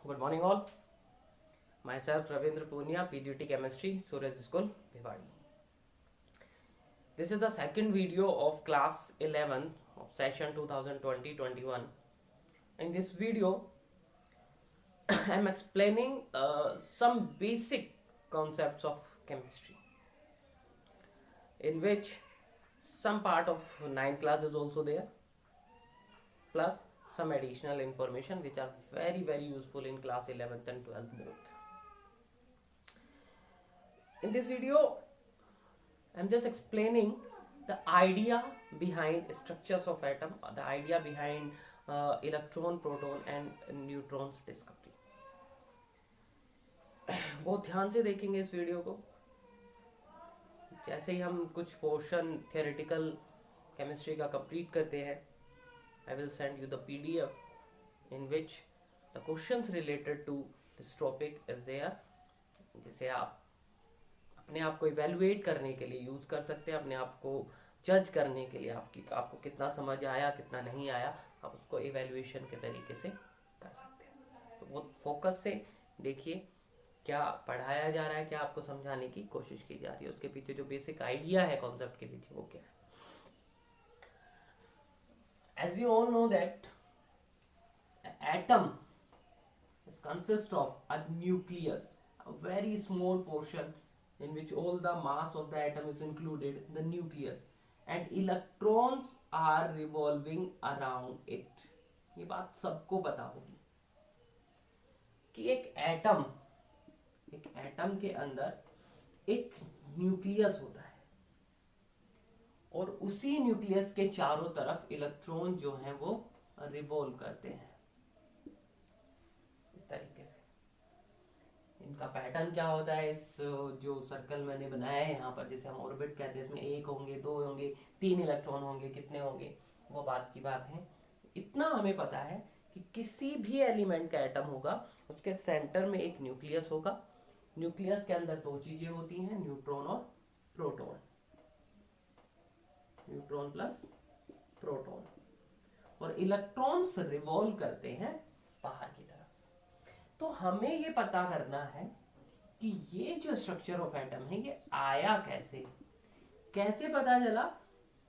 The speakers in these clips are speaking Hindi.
Good morning all. Myself Ravindra Punia, PGT Chemistry, Suraj School, Bhiwadi. This is the second video of class 11 of session 2020-21. In this video, I am explaining some basic concepts of chemistry, in which some part of 9th class is also there, plus some additional information which are very useful in class 11th and 12th both. In this video, I'm just explaining the idea behind structures of atom, the idea behind electron, proton and neutrons discovery. बहुत ध्यान से देखेंगे इस वीडियो को. जैसे ही हम कुछ पोर्शन थियोरेटिकल केमिस्ट्री का कंप्लीट करते हैं, I will send you the PDF in which the questions related to this topic is there, जिसे आप अपने आप को इवेलुएट करने के लिए यूज़ कर सकते हैं, अपने आप को जज करने के लिए, आपको कितना समझ आया कितना नहीं आया, आप उसको इवेलुएशन के तरीके से कर सकते हैं. तो बहुत फोकस से देखिए क्या पढ़ाया जा रहा है, क्या आपको समझाने की कोशिश की जा रही है, उसके पीछे जो बेसिक आइडिया है कॉन्सेप्ट के पीछे वो क्या है. As we all know that atom is consist of a nucleus, a very small portion in which all the mass of the atom is included, the nucleus, and electrons are revolving around it. ये बात सबको पता होगी कि एक एटम के अंदर एक न्यूक्लियस होता है और उसी न्यूक्लियस के चारों तरफ इलेक्ट्रॉन जो हैं वो रिवॉल्व करते हैं इस तरीके से. इनका पैटर्न क्या होता है, इस जो सर्कल मैंने बनाया है यहाँ पर, जिसे हम ऑर्बिट कहते हैं, इसमें 1 होंगे, 2 होंगे, 3 इलेक्ट्रॉन होंगे, कितने होंगे वो बात की बात है. इतना हमें पता है कि किसी भी एलिमेंट का एटम होगा उसके सेंटर में एक न्यूक्लियस होगा. न्यूक्लियस के अंदर दो चीजें होती हैं, न्यूट्रॉन और प्रोटॉन, न्यूट्रॉन प्लस प्रोटॉन, और इलेक्ट्रॉन्स रिवॉल्व करते हैं बाहर की तरफ. तो हमें ये पता करना है कि ये जो स्ट्रक्चर ऑफ एटम है ये आया कैसे पता चला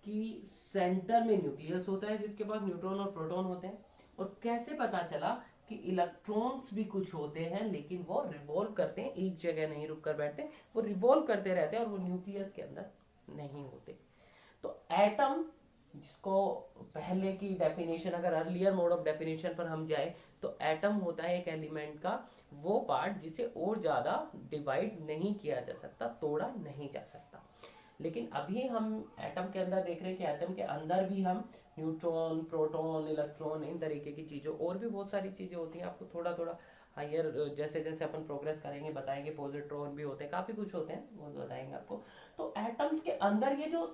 कि सेंटर में न्यूक्लियस होता है जिसके पास न्यूट्रॉन और प्रोटॉन होते हैं, और कैसे पता चला कि इलेक्ट्रॉन्स भी कुछ होते हैं लेकिन वो रिवॉल्व करते हैं, एक जगह नहीं रुक कर बैठते, वो रिवॉल्व करते रहते हैं और वो न्यूक्लियस के अंदर नहीं होते. तो एटम, जिसको पहले की डेफिनेशन, अगर अर्लियर मोड ऑफ डेफिनेशन पर हम जाए तो एटम होता है एक एलिमेंट का वो पार्ट जिसे और ज्यादा डिवाइड नहीं किया जा सकता, तोड़ा नहीं जा सकता. लेकिन अभी हम एटम के अंदर देख रहे हैं कि एटम के अंदर भी हम न्यूट्रॉन, प्रोटॉन, इलेक्ट्रॉन, इन तरीके की चीजों, और भी बहुत सारी चीजें होती हैं. आपको थोड़ा थोड़ा हायर जैसे जैसे अपन प्रोग्रेस करेंगे बताएंगे, पॉजिट्रॉन भी होते हैं, काफी कुछ होते हैं, वो बताएंगे आपको. तो एटम्स के अंदर ये जो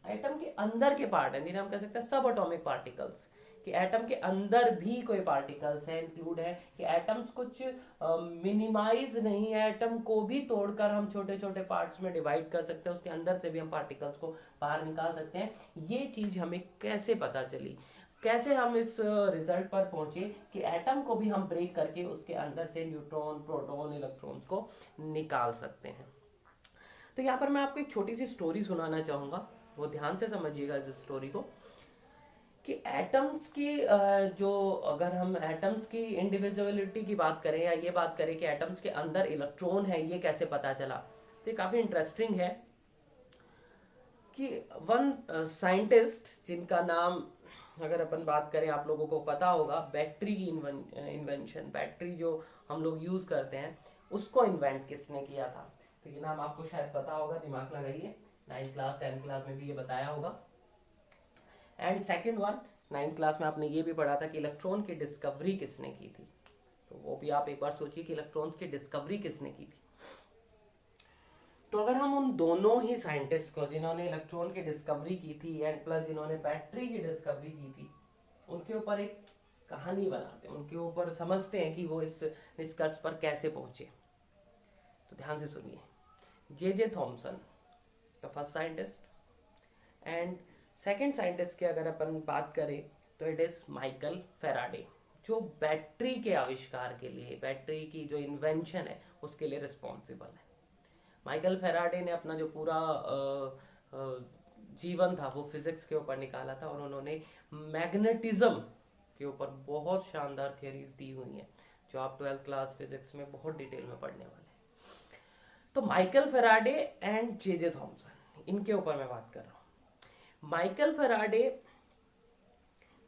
एटम के अंदर के पार्ट है, जिन्हें हम कह सकते हैं सब एटॉमिक पार्टिकल्स, कि एटम के अंदर भी कोई पार्टिकल्स हैं, इंक्लूड है, कि एटम्स कुछ मिनिमाइज नहीं है, एटम को भी तोड़कर हम छोटे छोटे पार्ट्स में डिवाइड कर सकते हैं, उसके अंदर से भी हम पार्टिकल्स को बाहर निकाल सकते हैं. ये चीज हमें कैसे पता चली, कैसे हम इस रिजल्ट पर पहुंचे कि एटम को भी हम ब्रेक करके उसके अंदर से न्यूट्रॉन, प्रोटॉन, इलेक्ट्रॉन्स को निकाल सकते हैं. तो यहाँ पर मैं आपको एक छोटी सी स्टोरी सुनाना चाहूंगा, वो ध्यान से समझिएगा इस स्टोरी को, कि एटम्स की जो, अगर हम एटम्स की इंडिविजुअलिटी की बात करें या ये बात करें कि एटम्स के अंदर इलेक्ट्रॉन है, ये कैसे पता चला, तो ये काफी इंटरेस्टिंग है. कि वन साइंटिस्ट, जिनका नाम अगर अपन बात करें, आप लोगों को पता होगा, बैटरी की इन्वेंशन, बैटरी जो हम लोग यूज करते हैं उसको इन्वेंट किसने किया था, तो ये नाम आपको शायद पता होगा, दिमाग लगाइए. 9th क्लास 10th क्लास में भी ये बताया होगा. And second one, 9th class में आपने ये भी पढ़ा था कि इलेक्ट्रॉन की डिस्कवरी किसने की थी. तो वो भी आप एक बार सोचिए कि इलेक्ट्रॉन्स की डिस्कवरी किसने की थी. तो अगर हम उन दोनों ही साइंटिस्ट को, जिन्होंने इलेक्ट्रॉन की डिस्कवरी की थी एंड प्लस जिन्होंने बैटरी की डिस्कवरी की थी, उनके ऊपर एक कहानी बनाते हैं, उनके ऊपर समझते हैं कि वो इस निष्कर्ष पर कैसे पहुंचे. तो ध्यान से सुनिए. J Thomson, the first scientist, and second scientist की अगर अपन बात करें तो इट इज माइकल फेराडे, जो बैटरी के आविष्कार के लिए, बैटरी की जो इन्वेंशन है उसके लिए रिस्पॉन्सिबल है। माइकल फेराडे ने अपना जो पूरा जीवन था वो फिजिक्स के ऊपर निकाला था, और उन्होंने मैग्नेटिज्म के ऊपर बहुत शानदार थियरीज दी हुई हैं जो आप 12th क्लास फिजिक्स में बहुत डिटेल में पढ़ने वाले हैं। तो Michael Faraday and J Thomson, इनके ऊपर मैं बात कर रहा हूँ। माइकल फेराडे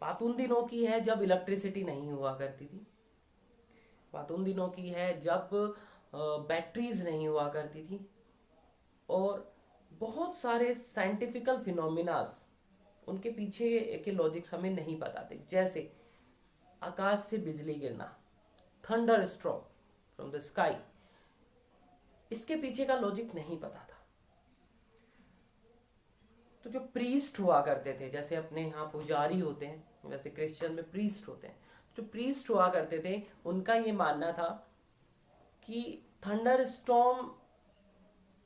बात उन दिनों की है जब इलेक्ट्रिसिटी नहीं हुआ करती थी, बात उन दिनों की है जब बैटरीज नहीं हुआ करती थी, और बहुत सारे साइंटिफिकल फिनोमिनास उनके पीछे के लॉजिक्स हमें नहीं पता थे। जैसे आकाश से बिजली गिरना, thunder stroke from the sky, इसके पीछे का लॉजिक नहीं पता था। तो जो प्रीस्ट हुआ करते थे, जैसे अपने यहाँ पुजारी होते हैं वैसे क्रिश्चियन में प्रीस्ट होते हैं, जो प्रीस्ट हुआ करते थे उनका ये मानना था कि थंडर स्टॉर्म,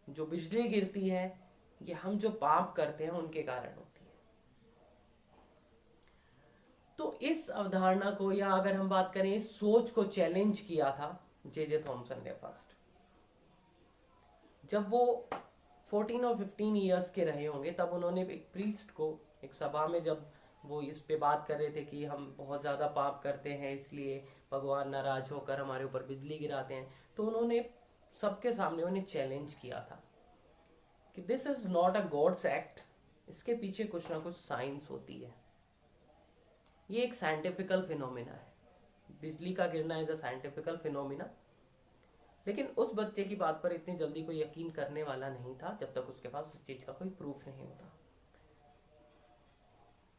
जो बिजली गिरती है, ये हम जो पाप करते हैं उनके कारण होती है। तो इस अवधारणा को, या अगर हम बात करें इस सोच को, चैलेंज किया था जे थॉमसन ने फर्स्ट। जब वो 14 और 15 इयर्स के रहे होंगे तब उन्होंने एक प्रीस्ट को एक सभा में, जब वो इस पे बात कर रहे थे कि हम बहुत ज़्यादा पाप करते हैं इसलिए भगवान नाराज होकर हमारे ऊपर बिजली गिराते हैं, तो उन्होंने सबके सामने उन्हें चैलेंज किया था कि this is not a God's act, इसके पीछे कुछ ना कुछ साइंस होती है। ये एक साइंटिफिकल फिनोमिना है, बिजली का गिरना इज अ साइंटिफिकल फिनोमिना। लेकिन उस बच्चे की बात पर इतनी जल्दी कोई यकीन करने वाला नहीं था जब तक उसके पास उस चीज का कोई प्रूफ नहीं होता।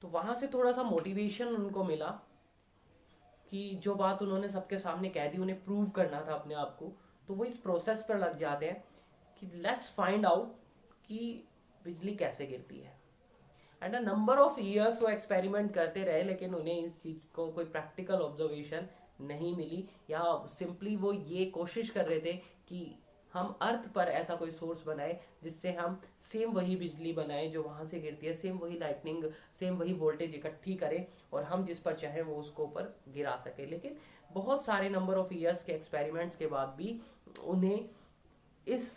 तो वहां से थोड़ा सा मोटिवेशन उनको मिला कि जो बात उन्होंने सबके सामने कह दी, उन्हें प्रूव करना था अपने आप को। तो वो इस प्रोसेस पर लग जाते हैं कि लेट्स फाइंड आउट कि बिजली कैसे गिरती है। And a number of years वो एक्सपेरिमेंट करते रहे, लेकिन उन्हें इस चीज को कोई प्रैक्टिकल ऑब्जर्वेशन नहीं मिली, या सिंपली वो ये कोशिश कर रहे थे कि हम अर्थ पर ऐसा कोई सोर्स बनाए जिससे हम सेम वही बिजली बनाए जो वहां से गिरती है, सेम वही लाइटनिंग, सेम वही वोल्टेज इकट्ठी करें और हम जिस पर चाहे वो उसको ऊपर गिरा सके। लेकिन बहुत सारे नंबर ऑफ ईयर्स के एक्सपेरिमेंट्स के बाद भी उन्हें इस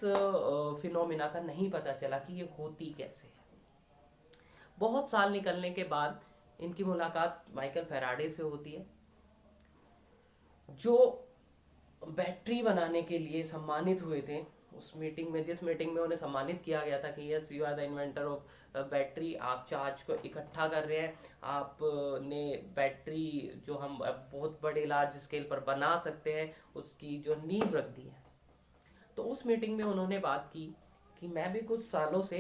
फिनोमिना का नहीं पता चला कि ये होती कैसे है। बहुत साल निकलने के बाद इनकी मुलाकात माइकल फेराडे से होती है, जो बैटरी बनाने के लिए सम्मानित हुए थे उस मीटिंग में, जिस मीटिंग में उन्हें सम्मानित किया गया था कि yes you are the inventor of battery, आप चार्ज को इकट्ठा कर रहे हैं, आपने बैटरी जो हम बहुत बड़े लार्ज स्केल पर बना सकते हैं उसकी जो नींव रख दी है। तो उस मीटिंग में उन्होंने बात की कि मैं भी कुछ सालों से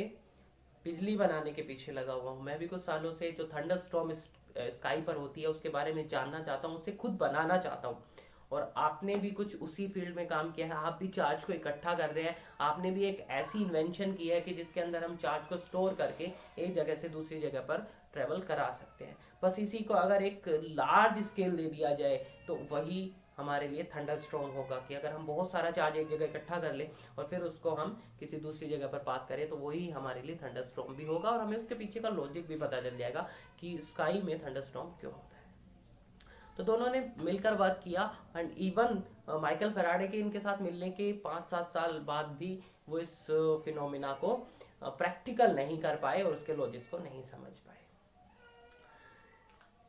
बिजली बनाने के पीछे लगा हुआ हूँ, मैं भी कुछ सालों से जो थंडर स्टॉर्म स्काई पर होती है उसके बारे में जानना चाहता हूँ, उसे खुद बनाना चाहता हूँ। और आपने भी कुछ उसी फील्ड में काम किया है, आप भी चार्ज को इकट्ठा कर रहे हैं, आपने भी एक ऐसी इन्वेंशन की है कि जिसके अंदर हम चार्ज को स्टोर करके एक जगह से दूसरी जगह पर ट्रेवल करा सकते हैं। बस इसी को अगर एक लार्ज स्केल दे दिया जाए तो वही हमारे लिए थंडर स्टॉर्म होगा, कि अगर हम बहुत सारा चार्ज एक जगह इकट्ठा कर लें और फिर उसको हम किसी दूसरी जगह पर पास करें तो वही हमारे लिए थंडर स्टॉर्म भी होगा, और हमें उसके पीछे का लॉजिक भी पता चल जाएगा कि स्काई में थंडर स्टॉर्म क्यों होता है। तो दोनों ने मिलकर वर्क किया, एंड इवन माइकल फेराडे के इनके साथ मिलने के 5-7 साल बाद भी वो इस फिनोमिना को प्रैक्टिकल नहीं कर पाए और उसके लॉजिक्स को नहीं समझ पाए।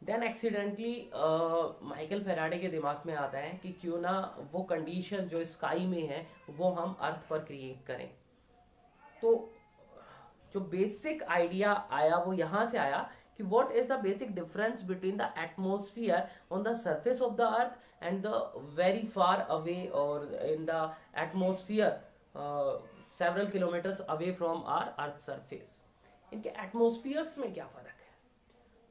देन एक्सीडेंटली माइकल फेराडे के दिमाग में आता है कि क्यों ना वो कंडीशन जो स्काई में है वो हम अर्थ पर क्रिएट करें। तो जो बेसिक आइडिया आया वो यहाँ से आया कि what is the basic difference between the atmosphere on the surface of the earth and the very far away or in the atmosphere several kilometers away from our earth surface। इनके एटमोस्फियर्स में क्या फर्क है?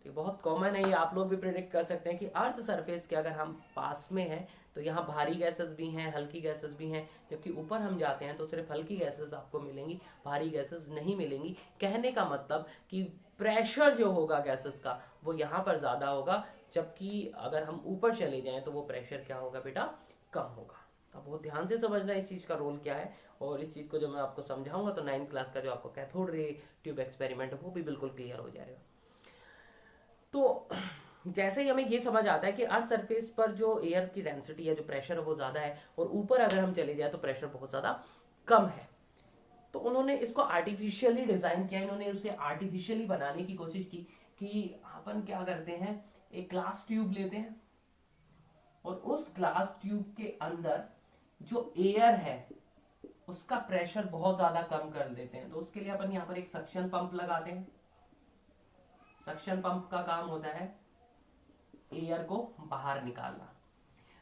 तो ये बहुत कॉमन है, ये आप लोग भी प्रेडिक्ट कर सकते हैं कि अर्थ सरफेस के अगर हम पास में हैं तो यहाँ भारी गैसेस भी हैं, हल्की गैसेस भी हैं, जबकि ऊपर हम जाते हैं तो सिर्फ हल्की गैसेस आपको मिलेंगी, भारी गैसेस नहीं मिलेंगी। कहने का मतलब कि प्रेशर जो होगा गैसेस का वो यहाँ पर ज़्यादा होगा, जबकि अगर हम ऊपर चले जाएं तो वो प्रेशर क्या होगा बेटा, कम होगा। अब बहुत ध्यान से समझना इस चीज़ का रोल क्या है, और इस चीज़ को जब मैं आपको समझाऊंगा तो 9th क्लास का जो आपको कैथोड रे ट्यूब एक्सपेरिमेंट है वो भी बिल्कुल क्लियर हो जाएगा। तो जैसे ही हमें ये समझ आता है कि अर्थ सरफेस पर जो एयर की डेंसिटी है, जो प्रेशर है वो ज्यादा है, और ऊपर अगर हम चले जाए तो प्रेशर बहुत ज्यादा कम है, तो उन्होंने इसको आर्टिफिशियली डिजाइन किया, इन्होंने उसे आर्टिफिशियली बनाने की कोशिश की कि अपन क्या करते हैं, एक ग्लास ट्यूब लेते हैं और उस ग्लास ट्यूब के अंदर जो एयर है उसका प्रेशर बहुत ज्यादा कम कर देते हैं। तो उसके लिए अपन यहाँ पर एक सक्शन पंप लगाते हैं। सक्शन पंप का काम होता है एयर को बाहर निकालना।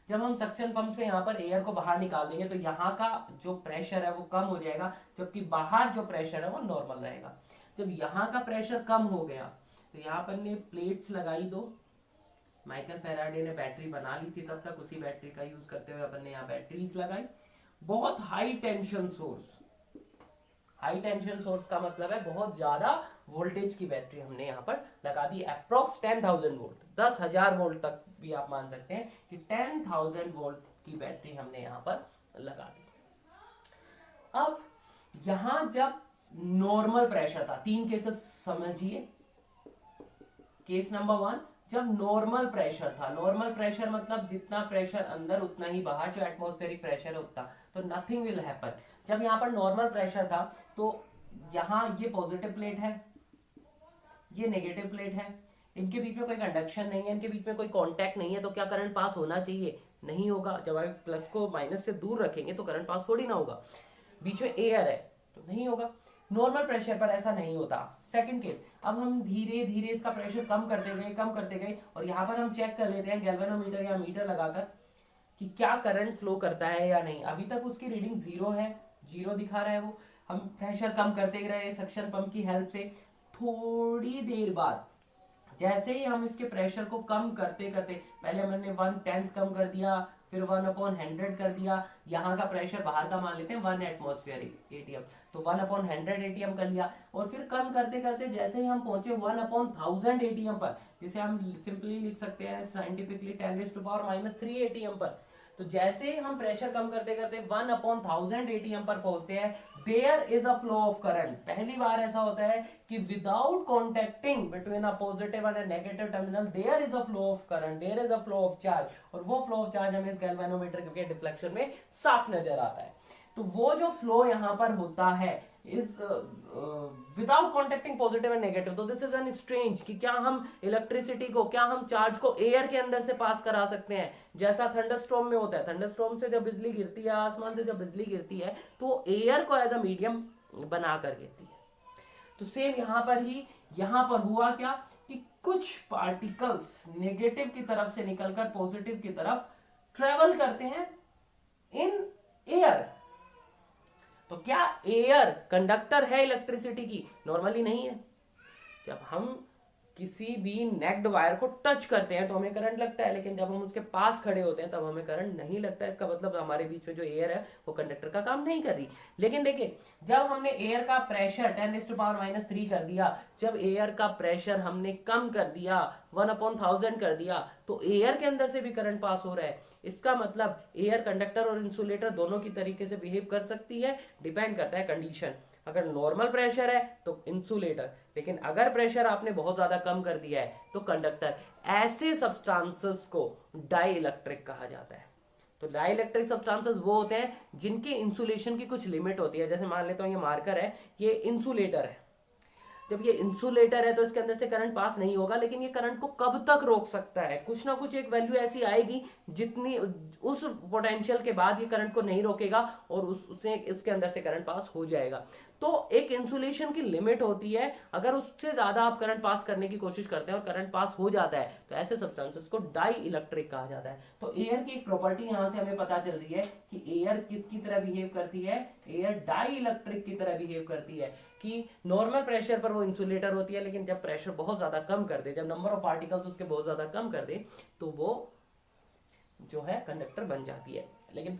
जब हम सक्शन पंप से यहाँ पर एयर को बाहर निकाल देंगे तो यहाँ का जो प्रेशर है वो कम हो जाएगा, जबकि बाहर जो प्रेशर है वो नॉर्मल रहेगा। जब यहाँ का प्रेशर कम हो गया तो यहाँ पर ने प्लेट्स लगाई दो। माइकल फैराडे ने बैटरी बना ली थी, तब तक उसी बैटरी का यूज करते हुए अपन ने यहाँ बैटरीज लगाई। बहुत high tension source, high tension source का मतलब है बहुत ज्यादा वोल्टेज की बैटरी हमने यहाँ पर लगा दी। अप्रोक्स 10,000 वोल्ट, 10,000 वोल्ट तक भी आप मान सकते हैं कि 10,000 वोल्ट की बैटरी हमने यहाँ पर लगा दी। अब यहां जब नॉर्मल प्रेशर था, 3 केसेस समझिए। केस नंबर 1, जब नॉर्मल प्रेशर था, नॉर्मल प्रेशर मतलब जितना प्रेशर अंदर उतना ही बाहर, जो एटमॉस्फेरिक प्रेशर है उतना, तो नथिंग विल हैपन। जब यहाँ पर नॉर्मल प्रेशर था तो यहाँ ये पॉजिटिव प्लेट है, ये नेगेटिव प्लेट है, इनके बीच में कोई कंडक्शन नहीं है, इनके बीच में कोई कांटेक्ट नहीं है, तो क्या करंट पास होना चाहिए? नहीं होगा। जब आप प्लस को माइनस से दूर रखेंगे तो करंट पास थोड़ी ना होगा। बीच में एयर है तो नहीं होगा। नॉर्मल प्रेशर पर ऐसा नहीं होता। सेकंड केस, अब हम धीरे धीरे इसका प्रेशर कम करते गए और यहाँ पर हम चेक कर लेते हैं गैल्वेनोमीटर या मीटर लगाकर कि क्या करंट फ्लो करता है या नहीं। अभी तक उसकी रीडिंग 0 है, 0 दिखा रहा है वो। हम प्रेशर कम करते रहे सक्शन पंप की हेल्प से। थोड़ी देर बाद जैसे ही हम इसके प्रेशर को कम करते करते, पहले हमने 1/10 कम कर दिया, फिर 1/100 कर दिया। यहाँ का प्रेशर बाहर का मान लेते हैं 1 एटमॉस्फेरिक एटीएम, तो 1/100 एटीएम कर लिया। और फिर कम करते करते जैसे ही हम पहुंचे 1/1000 एटीएम पर, जिसे हम सिंपली लिख सकते हैं साइंटिफिकली 10⁻³ एटीएम पर, तो जैसे ही हम प्रेशर कम करते करते 1/1000 एटीएम पर पहुंचते हैं, there is a flow of current. पहली बार ऐसा होता है कि without contacting between a positive and negative terminal there is a flow of current, there is a flow of charge. और वो फ्लो ऑफ चार्ज हमें इस गैल्वेनोमीटर के डिफ्लेक्शन में साफ नजर आता है। तो वो जो फ्लो यहां पर होता है is without contacting positive and negative. तो दिस इज एन स्ट्रेंज कि क्या हम इलेक्ट्रिसिटी को, क्या हम चार्ज को एयर के अंदर से पास करा सकते हैं, जैसा थंडरस्टॉर्म में होता है। थंडरस्टॉर्म से जब बिजली गिरती है, आसमान से जब बिजली गिरती है, तो एयर को एज अ मीडियम बनाकर गिरती है। तो सेम यहां पर ही, यहां पर हुआ क्या कि कुछ पार्टिकल्स नेगेटिव की तरफ से निकलकर पॉजिटिव की तरफ ट्रेवल करते हैं इन एयर। तो क्या एयर कंडक्टर है इलेक्ट्रिसिटी की? नॉर्मली नहीं है। जब हम किसी भी नेक्ड वायर को टच करते हैं तो हमें करंट लगता है, लेकिन जब हम उसके पास खड़े होते हैं तब हमें करंट नहीं लगता है। इसका मतलब हमारे बीच में जो एयर है वो कंडक्टर का काम नहीं कर रही। लेकिन देखिए, जब हमने एयर का प्रेशर 10⁻³ कर दिया, जब एयर का प्रेशर हमने कम कर दिया, 1/1000 कर दिया, तो एयर के अंदर से भी करंट पास हो रहा है। इसका मतलब एयर कंडक्टर और इंसुलेटर दोनों की तरीके से बिहेव कर सकती है, डिपेंड करता है कंडीशन। अगर नॉर्मल प्रेशर है तो इंसुलेटर, लेकिन अगर प्रेशर आपने बहुत ज्यादा कम कर दिया है तो कंडक्टर। ऐसे सब्सटेंसेस को डाई इलेक्ट्रिक कहा जाता है। तो डाई इलेक्ट्रिक सब्सटेंसेस वो होते हैं जिनके इंसुलेशन की कुछ लिमिट होती है। जैसे मान लेता हूं ये मार्कर है, ये इंसुलेटर है। जब ये इंसुलेटर है तो इसके अंदर से करंट पास नहीं होगा, लेकिन ये करंट को कब तक रोक सकता है? कुछ ना कुछ एक वैल्यू ऐसी आएगी जितनी उस पोटेंशियल के बाद ये करंट को नहीं रोकेगा और उससे इसके अंदर से करंट पास हो जाएगा। तो एक इंसुलेशन की लिमिट होती है। अगर उससे ज्यादा आप करंट पास करने की कोशिश करते हैं और करंट पास हो जाता है तो ऐसे सब्सटेंसेस को डाई इलेक्ट्रिक कहा जाता है। तो एयर की एक प्रॉपर्टी यहां से हमें पता चल रही है कि एयर किसकी तरह बिहेव करती है? एयर डाई इलेक्ट्रिक की तरह बिहेव करती है। कि नॉर्मल प्रेशर पर वो इंसुलेटर होती है, लेकिन जब प्रेशर बहुत ज्यादा कम कर दे, जब नंबर ऑफ पार्टिकल्स उसके बहुत ज्यादा कम कर दे, तो वो जो है कंडक्टर बन जाती है। लेकिन